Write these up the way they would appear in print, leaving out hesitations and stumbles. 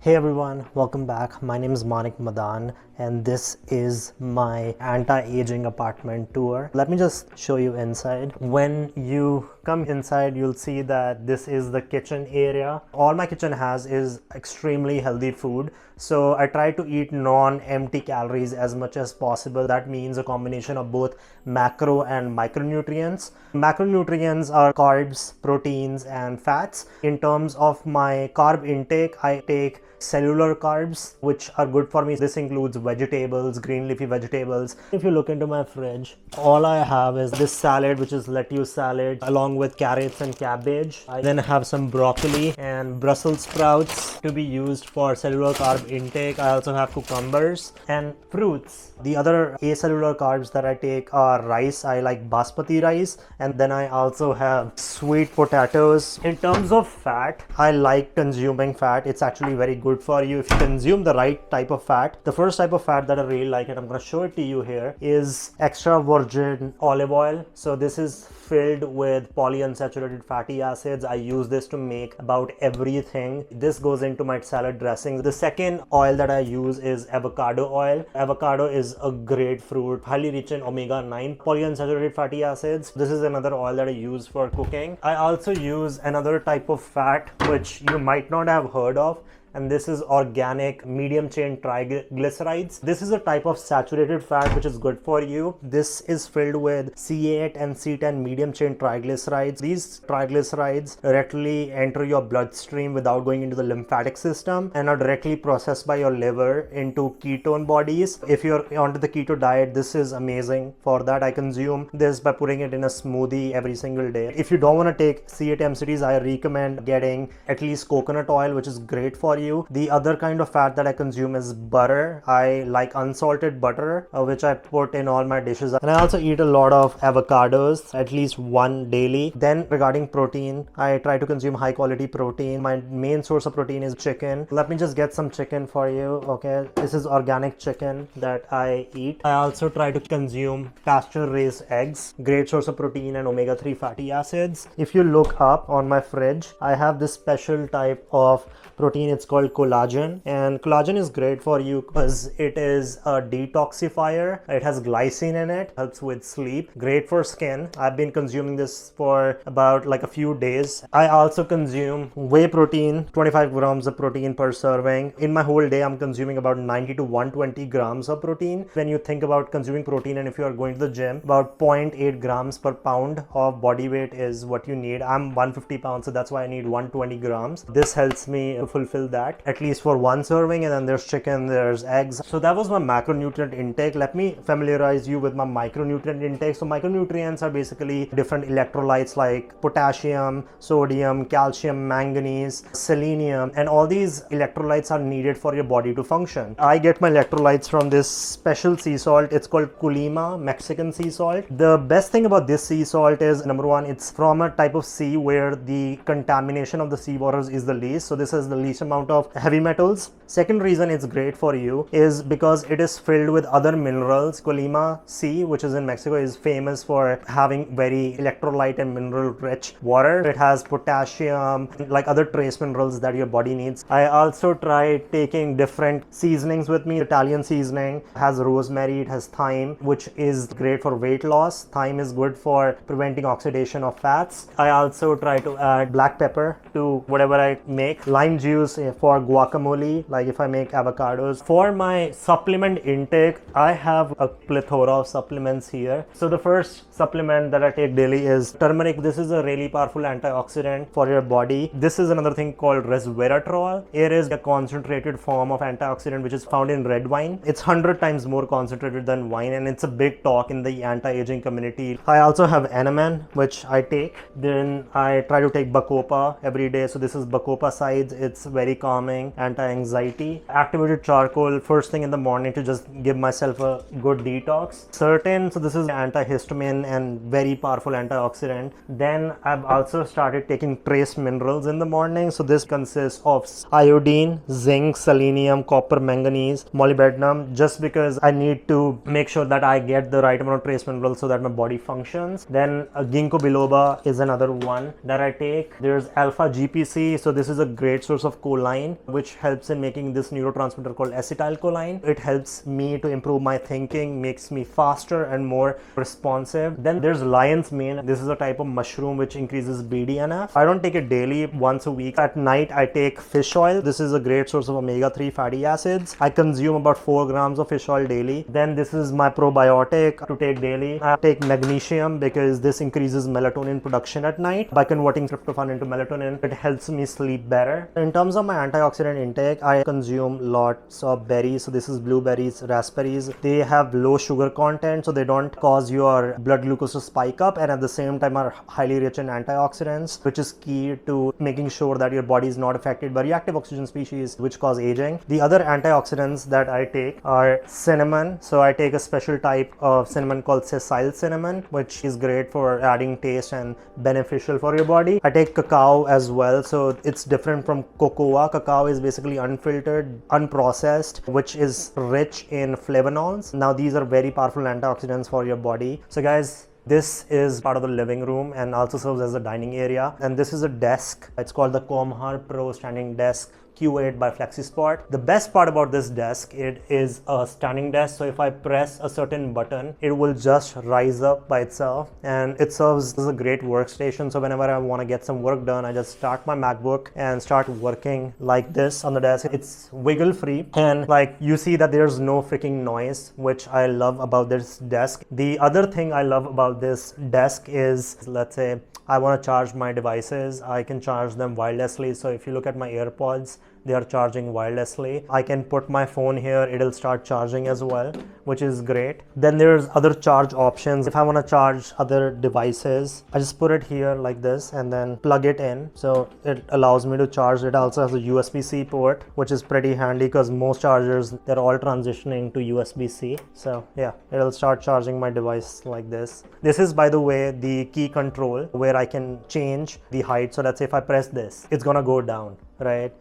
Hey everyone, welcome back. My name is Manik Madaan and this is my anti-aging apartment tour. Let me just show you inside. When you come inside, you'll see that this is the kitchen area. All my kitchen has is extremely healthy food. So I try to eat non-empty calories as much as possible. That means a combination of both macro and micronutrients. Macronutrients are carbs, proteins, and fats. In terms of my carb intake, I take cellular carbs, which are good for me. This includes vegetables, green leafy vegetables. If you look into my fridge, all I have is this salad, which is lettuce salad, along with carrots and cabbage. I then have some broccoli and Brussels sprouts to be used for cellular carb intake. I also have cucumbers and fruits. The other acellular carbs that I take are rice. I like basmati rice, and then I also have sweet potatoes. In terms of fat, I like consuming fat. It's actually very good for you if you consume the right type of fat. The first type of fat that I really like, and I'm going to show it to you here, is extra virgin olive oil. So this is filled with polyunsaturated fatty acids. I use this to make about everything. This goes into my salad dressing. The second oil that I use is avocado oil. Avocado is a great fruit, highly rich in omega-9 polyunsaturated fatty acids. This is another oil that I use for cooking. I also use another type of fat which you might not have heard of, and this is organic medium chain triglycerides. This is a type of saturated fat which is good for you. This is filled with C8 and C10 medium chain triglycerides. These triglycerides directly enter your bloodstream without going into the lymphatic system and are directly processed by your liver into ketone bodies. If you're onto the keto diet, this is amazing for that. I consume this by putting it in a smoothie every single day. If you don't want to take C8 MCTs, I recommend getting at least coconut oil, which is great for you. The other kind of fat that I consume is butter. I like unsalted butter, which I put in all my dishes. And I also eat a lot of avocados, at least one daily. Then regarding protein, I try to consume high quality protein. My main source of protein is chicken. Let me just get some chicken for you. Okay, this is organic chicken that I eat. I also try to consume pasture raised eggs, great source of protein and omega-3 fatty acids. If you look up on my fridge, I have this special type of protein. It's called collagen, and collagen is great for you because it is a detoxifier. It has glycine in it, helps with sleep, great for skin. I've been consuming this for about like a few days. I also consume whey protein, 25 grams of protein per serving. In my whole day, I'm consuming about 90 to 120 grams of protein. When you think about consuming protein, and if you are going to the gym, about 0.8 grams per pound of body weight is what you need. I'm 150 pounds, so that's why I need 120 grams. This helps me fulfill that at least for one serving. And then there's chicken, there's eggs. So that was my macronutrient intake. Let me familiarize you with my micronutrient intake. So micronutrients are basically different electrolytes like potassium, sodium, calcium, manganese, selenium, and all these electrolytes are needed for your body to function. I get my electrolytes from this special sea salt. It's called Colima Mexican sea salt. The best thing about this sea salt is, number one, it's from a type of sea where the contamination of the sea waters is the least. So this is the least amount of heavy metals. Second reason it's great for you is because it is filled with other minerals. Colima Sea, which is in Mexico, is famous for having very electrolyte and mineral rich water. It has potassium, like other trace minerals that your body needs. I also try taking different seasonings with me. Italian seasoning has rosemary, it has thyme, which is great for weight loss. Thyme is good for preventing oxidation of fats. I also try to add black pepper to whatever I make. Lime juice for guacamole, like if I make avocados. For my supplement intake, I have a plethora of supplements here. So the first supplement that I take daily is turmeric. This is a really powerful antioxidant for your body. This is another thing called resveratrol. It is a concentrated form of antioxidant which is found in red wine. It's 100 times more concentrated than wine, and it's a big talk in the anti-aging community. I also have NMN, which I take. Then I try to take Bacopa every day. So this is Bacopa Sides. It's very calming, anti-anxiety high tea. Activated charcoal first thing in the morning to just give myself a good detox. Certain, so this is antihistamine and very powerful antioxidant. Then I've also started taking trace minerals in the morning. So this consists of iodine, zinc, selenium, copper, manganese, molybdenum, just because I need to make sure that I get the right amount of trace minerals so that my body functions. Then ginkgo biloba is another one that I take. There's alpha GPC. So this is a great source of choline, which helps in making this neurotransmitter called acetylcholine. It helps me to improve my thinking, makes me faster and more responsive. Then there's lion's mane. This is a type of mushroom which increases BDNF. I don't take it daily, once a week. At night I take fish oil. This is a great source of omega-3 fatty acids. I consume about 4 grams of fish oil daily. Then this is my probiotic to take daily. I take magnesium because this increases melatonin production at night. By converting tryptophan into melatonin, it helps me sleep better. In terms of my antioxidant intake, I consume lots of berries. So this is blueberries, raspberries. They have low sugar content, so they don't cause your blood glucose to spike up, and at the same time are highly rich in antioxidants, which is key to making sure that your body is not affected by reactive oxygen species which cause aging. The other antioxidants that I take are cinnamon. So I take a special type of cinnamon called sessile cinnamon, which is great for adding taste and beneficial for your body. I take cacao as well. So it's different from cocoa. Cacao is basically unfiltered, unprocessed, which is rich in flavonols. Now these are very powerful antioxidants for your body. So guys, this is part of the living room and also serves as a dining area. And this is a desk. It's called the Comhar Pro Standing Desk Q8 by Flexispot. The best part about this desk, it is a standing desk. So if I press a certain button, it will just rise up by itself, and it serves as a great workstation. So whenever I want to get some work done, I just start my MacBook and start working like this on the desk. It's wiggle free, and like you see that there's no freaking noise, which I love about this desk. The other thing I love about this desk is, let's say I want to charge my devices, I can charge them wirelessly. So if you look at my AirPods, they are charging wirelessly. I can put my phone here, it'll start charging as well, which is great. Then there's other charge options. If I want to charge other devices, I just put it here like this and then plug it in. So it allows me to charge. It also has a USB-C port, which is pretty handy because most chargers, they're all transitioning to USB-C. So yeah, it'll start charging my device like this. This is, by the way, the key control where I can change the height. So let's say if I press this, it's gonna go down, right?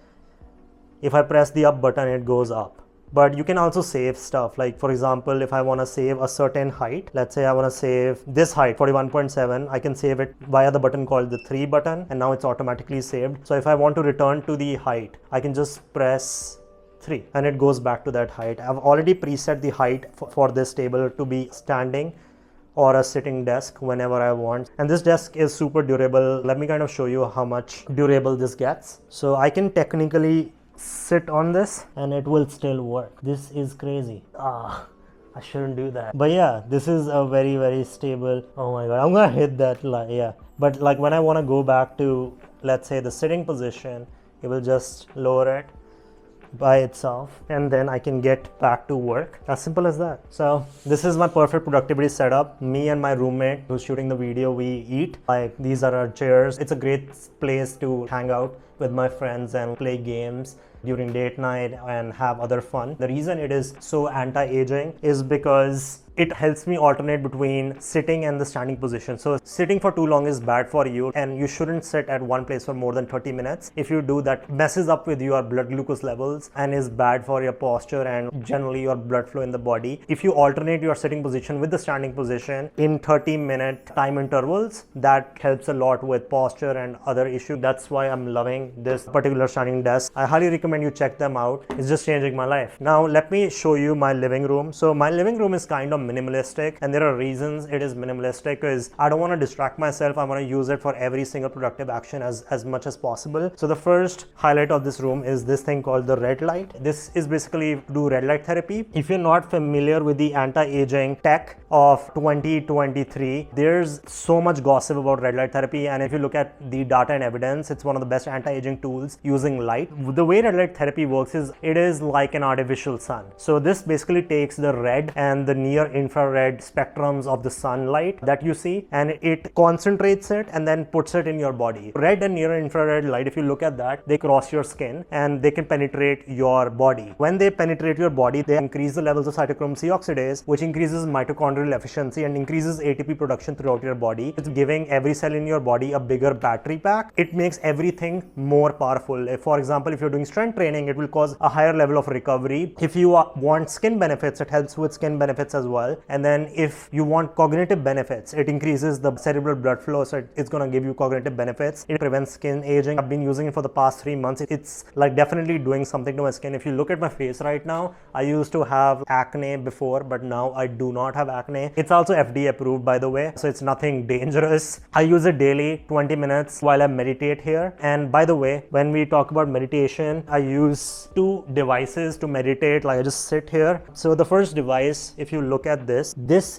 If I press the up button, it goes up. But you can also save stuff. Like for example, if I want to save a certain height, let's say I want to save this height, 41.7, I can save it via the button called the 3 button, and now it's automatically saved. So if I want to return to the height, I can just press 3 and it goes back to that height. I've already preset the height for this table to be standing or a sitting desk whenever I want. And this desk is super durable. Let me kind of show you how much durable this gets. So I can technically sit on this and it will still work. This is crazy. I shouldn't do that. But yeah, this is a very, very stable. Oh my god, I'm gonna hit that line. Yeah, but like when I want to go back to, let's say, the sitting position, it will just lower it by itself and then I can get back to work. As simple as that. So this is my perfect productivity setup. Me and my roommate who's shooting the video, we eat. Like these are our chairs. It's a great place to hang out with my friends and play games during date night and have other fun. The reason it is so anti-aging is because it helps me alternate between sitting and the standing position. So sitting for too long is bad for you, and you shouldn't sit at one place for more than 30 minutes. If you do, that messes up with your blood glucose levels and is bad for your posture and generally your blood flow in the body. If you alternate your sitting position with the standing position in 30-minute time intervals, that helps a lot with posture and other issues. That's why I'm loving this particular standing desk. I highly recommend you check them out. It's just changing my life. Now let me show you my living room. So my living room is kind of minimalistic, and there are reasons it is minimalistic because I don't want to distract myself. I want to use it for every single productive action as much as possible. So the first highlight of this room is this thing called the red light. This is basically do red light therapy. If you're not familiar with the anti-aging tech of 2023, there's so much gossip about red light therapy, and if you look at the data and evidence, it's one of the best anti-aging tools using light. The way red light therapy works is it is like an artificial sun. So this basically takes the red and the near infrared spectrums of the sunlight that you see, and it concentrates it and then puts it in your body. Red and near infrared light, if you look at that, they cross your skin and they can penetrate your body. When they penetrate your body, they increase the levels of cytochrome C oxidase, which increases mitochondrial efficiency and increases ATP production throughout your body. It's giving every cell in your body a bigger battery pack. It makes everything more powerful. If, for example, if you're doing strength training, it will cause a higher level of recovery. If you want skin benefits, it helps with skin benefits as well. And then if you want cognitive benefits, it increases the cerebral blood flow, so it's going to give you cognitive benefits. It prevents skin aging. I've been using it for the past 3 months. It's like definitely doing something to my skin. If you look at my face right now, I used to have acne before, but now I do not have acne. It's also FDA approved, by the way, so it's nothing dangerous. I use it daily, 20 minutes while I meditate here. And by the way, when we talk about meditation, I use 2 devices to meditate. Like I just sit here. So the first device, if you look at this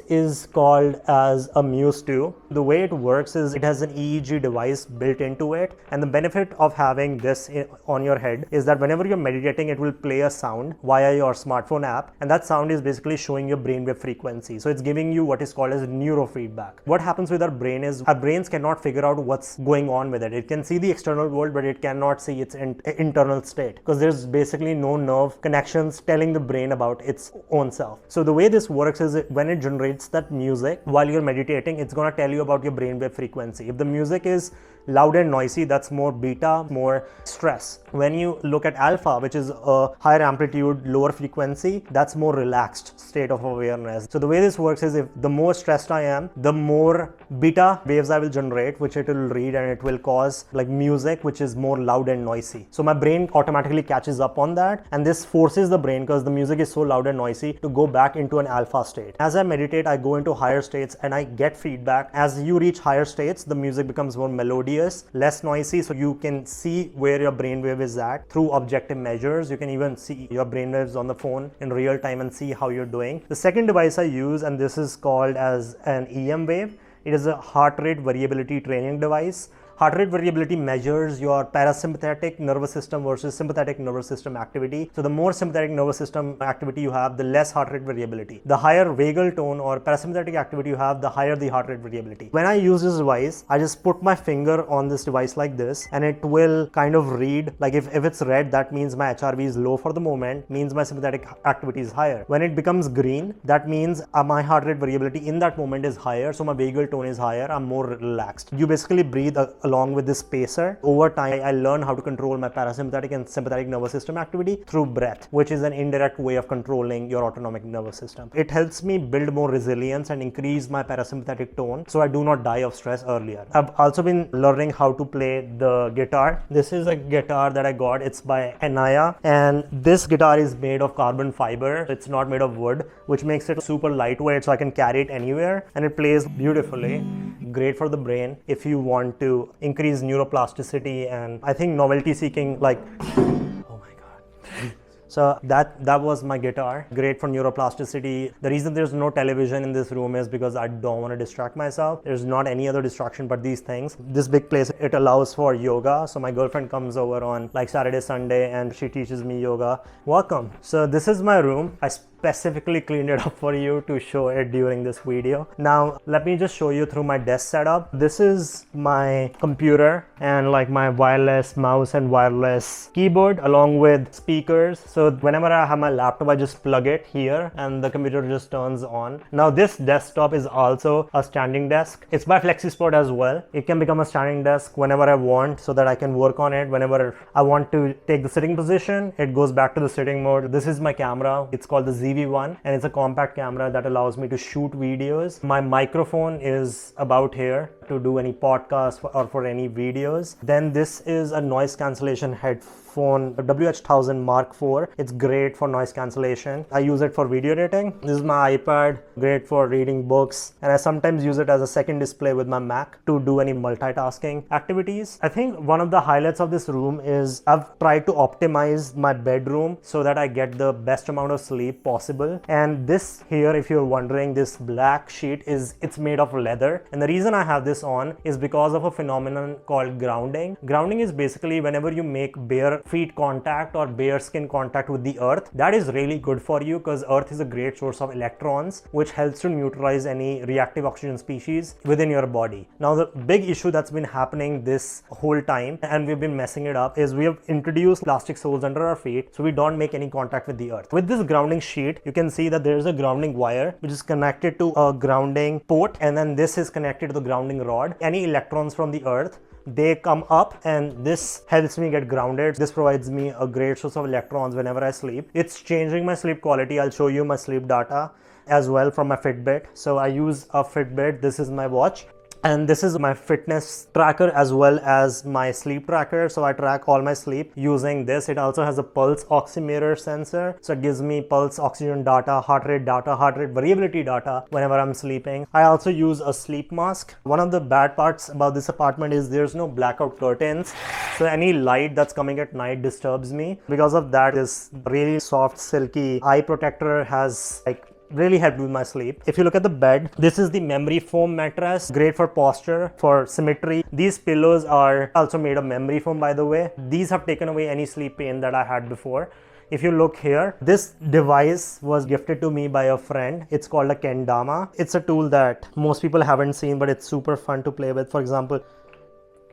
is called as a Muse 2. The way it works is it has an EEG device built into it, and the benefit of having this on your head is that whenever you're meditating, it will play a sound via your smartphone app, and that sound is basically showing your brainwave frequency. So it's giving you what is called as neurofeedback. What happens with our brain is our brains cannot figure out what's going on with it. It can see the external world, but it cannot see its internal state, because there's basically no nerve connections telling the brain about its own self. So the way this works is when it generates that music while you're meditating, it's going to tell you about your brainwave frequency. If the music is loud and noisy, that's more beta, more stress. When you look at alpha, which is a higher amplitude, lower frequency, that's more relaxed state of awareness. So the way this works is if the more stressed I am, the more beta waves I will generate, which it will read, and it will cause like music which is more loud and noisy. So my brain automatically catches up on that, and this forces the brain, because the music is so loud and noisy, to go back into an alpha state. As I meditate, I go into higher states and I get feedback. As you reach higher states, the music becomes more melodious, less noisy, so you can see where your brainwave is at through objective measures. You can even see your brainwaves on the phone in real time and see how you're doing. The second device I use, and this is called as an EM wave. It is a heart rate variability training device. Heart rate variability measures your parasympathetic nervous system versus sympathetic nervous system activity. So the more sympathetic nervous system activity you have, the less heart rate variability. The higher vagal tone or parasympathetic activity you have, the higher the heart rate variability. When I use this device, I just put my finger on this device like this, and it will kind of read, like if it's red, that means my HRV is low for the moment, means my sympathetic activity is higher. When it becomes green, that means my heart rate variability in that moment is higher, so my vagal tone is higher, I'm more relaxed. You basically breathe along with this spacer. Over time, I learned how to control my parasympathetic and sympathetic nervous system activity through breath, which is an indirect way of controlling your autonomic nervous system. It helps me build more resilience and increase my parasympathetic tone, so I do not die of stress earlier. I've also been learning how to play the guitar. This is a guitar that I got. It's by Anaya, and this guitar is made of carbon fiber. It's not made of wood, which makes it super lightweight, so I can carry it anywhere, and it plays beautifully. Great for the brain if you want to increase neuroplasticity, and I think novelty seeking, like, oh my god. So that was my guitar. Great for neuroplasticity. The reason there's no television in this room is because I don't want to distract myself. There's not any other distraction but these things. This big place, it allows for yoga. So my girlfriend comes over on like Saturday, Sunday, and she teaches me yoga. Welcome. So this is my room. I specifically cleaned it up for you to show it during this video. Now let me just show you through my desk setup. This is my computer and like my wireless mouse and wireless keyboard along with speakers. So whenever I have my laptop, I just plug it here and the computer just turns on. Now this desktop is also a standing desk. It's by Flexispot as well. It can become a standing desk whenever I want, so that I can work on it. Whenever I want to take the sitting position, it goes back to the sitting mode. This is my camera. It's called the ZV-1, and it's a compact camera that allows me to shoot videos. My microphone is about here to do any podcast or for any videos. Then this is a noise cancellation headphone, a WH-1000 Mark IV. It's great for noise cancellation. I use it for video editing. This is my iPad, great for reading books, and I sometimes use it as a second display with my Mac to do any multitasking activities. I think one of the highlights of this room is I've tried to optimize my bedroom so that I get the best amount of sleep possible. And this here, if you're wondering, this black sheet it's made of leather, and the reason I have this this on is because of a phenomenon called grounding. Grounding is basically whenever you make bare feet contact or bare skin contact with the earth. That is really good for you because earth is a great source of electrons, which helps to neutralize any reactive oxygen species within your body. Now, the big issue that's been happening this whole time, and we've been messing it up, is we have introduced plastic soles under our feet so we don't make any contact with the earth. With this grounding sheet, you can see that there is a grounding wire which is connected to a grounding port, and then this is connected to the grounding rod. Any electrons from the earth, they come up, and this helps me get grounded. This provides me a great source of electrons whenever I sleep. It's changing my sleep quality. I'll show you my sleep data as well from my Fitbit. So I use a Fitbit. This is my watch, and this is my fitness tracker as well as my sleep tracker. So I track all my sleep using this. It also has a pulse oximeter sensor, so it gives me pulse oxygen data, heart rate variability data whenever I'm sleeping. I also use a sleep mask. One of the bad parts about this apartment is there's no blackout curtains, so any light that's coming at night disturbs me. Because of that, this really soft silky eye protector has really helped with my sleep. If you look at the bed, this is the memory foam mattress, great for posture, for symmetry. These pillows are also made of memory foam, by the way. These have taken away any sleep pain that I had before. If you look here, this device was gifted to me by a friend. It's called a kendama. It's a tool that most people haven't seen, but it's super fun to play with. For example,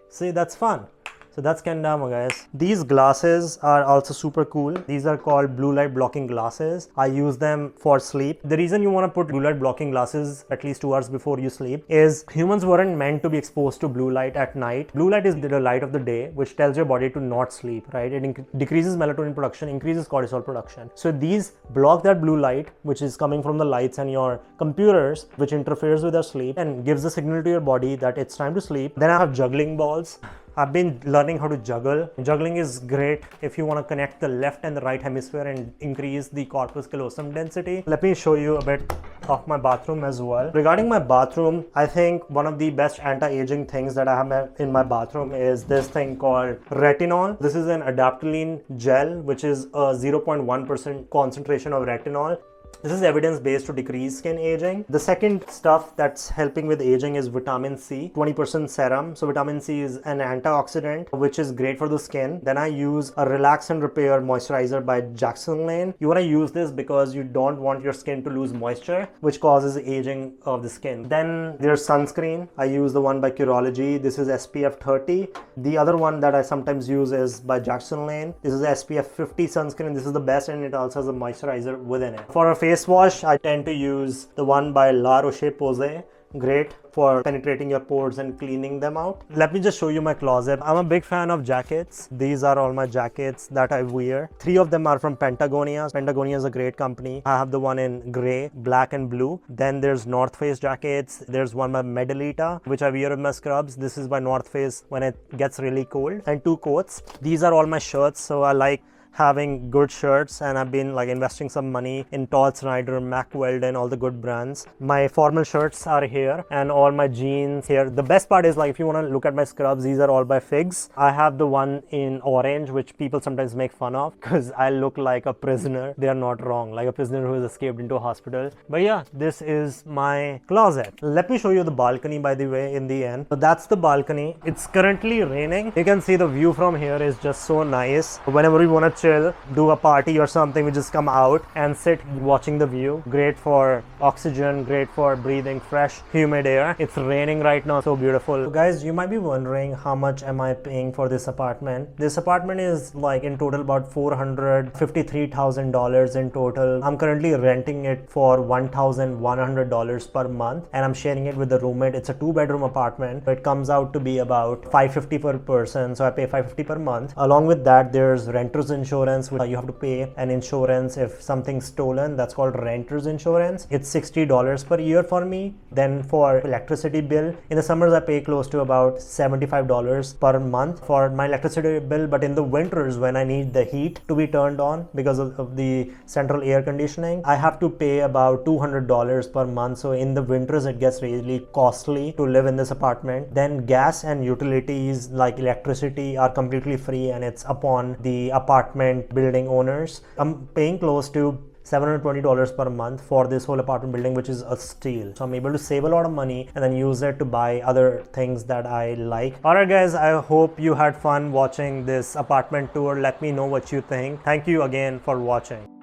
see, that's fun. So that's kendama, guys. These glasses are also super cool. These are called blue light blocking glasses. I use them for sleep. The reason you want to put blue light blocking glasses at least 2 hours before you sleep is humans weren't meant to be exposed to blue light at night. Blue light is the light of the day, which tells your body to not sleep, right? It decreases melatonin production, increases cortisol production. So these block that blue light, which is coming from the lights and your computers, which interferes with your sleep and gives a signal to your body that it's time to sleep. Then I have juggling balls. I've been learning how to juggle. Juggling is great if you want to connect the left and the right hemisphere and increase the corpus callosum density. Let me show you a bit of my bathroom as well. Regarding my bathroom, I think one of the best anti-aging things that I have in my bathroom is this thing called retinol. This is an adaptogen gel, which is a 0.1% concentration of retinol. This is evidence-based to decrease skin aging. The second stuff that's helping with aging is vitamin C, 20% serum. So vitamin C is an antioxidant, which is great for the skin. Then I use a Relax and Repair moisturizer by Jackson Lane. You want to use this because you don't want your skin to lose moisture, which causes aging of the skin. Then there's sunscreen. I use the one by Curology. This is SPF 30. The other one that I sometimes use is by Jackson Lane. This is SPF 50 sunscreen. This is the best, and it also has a moisturizer within it. For a face wash, I tend to use the one by La Roche-Posay. Great for penetrating your pores and cleaning them out. Let me just show you my closet. I'm a big fan of jackets. These are all my jackets that I wear. 3 of them are from Patagonia. Patagonia is a great company. I have the one in gray, black and blue. Then there's North Face jackets. There's one by Medalita, which I wear with my scrubs. This is by North Face when it gets really cold. And 2 coats. These are all my shirts, so I like having good shirts, and I've been investing some money in Todd Snyder, Mack Weldon, all the good brands. My formal shirts are here and all my jeans here. The best part is if you want to look at my scrubs, these are all by Figs. I have the one in orange, which people sometimes make fun of because I look like a prisoner. They are not wrong, like a prisoner who has escaped into a hospital. But yeah, this is my closet. Let me show you the balcony, by the way, in the end. So that's the balcony. It's currently raining. You can see the view from here is just so nice. Whenever we want to chill, do a party or something, we just come out and sit watching the view. Great for oxygen, great for breathing fresh humid air. It's raining right now, so beautiful. So guys, you might be wondering how much am I paying for this apartment. This apartment is in total about $453,000 in total. I'm currently renting it for $1,100 per month, and I'm sharing it with a roommate. It's a 2-bedroom apartment. It comes out to be about $550 per person, so I pay $550 per month. Along with that, there's renter's insurance. You have to pay an insurance if something's stolen. That's called renter's insurance. It's $60 per year for me. Then for electricity bill, in the summers I pay close to about $75 per month for my electricity bill. But in the winters, when I need the heat to be turned on because of the central air conditioning, I have to pay about $200 per month. So in the winters, it gets really costly to live in this apartment. Then gas and utilities like electricity are completely free, and it's upon the apartment building owners. I'm paying close to $720 per month for this whole apartment building, which is a steal. So I'm able to save a lot of money and then use it to buy other things that I like. Alright guys, I hope you had fun watching this apartment tour. Let me know what you think. Thank you again for watching.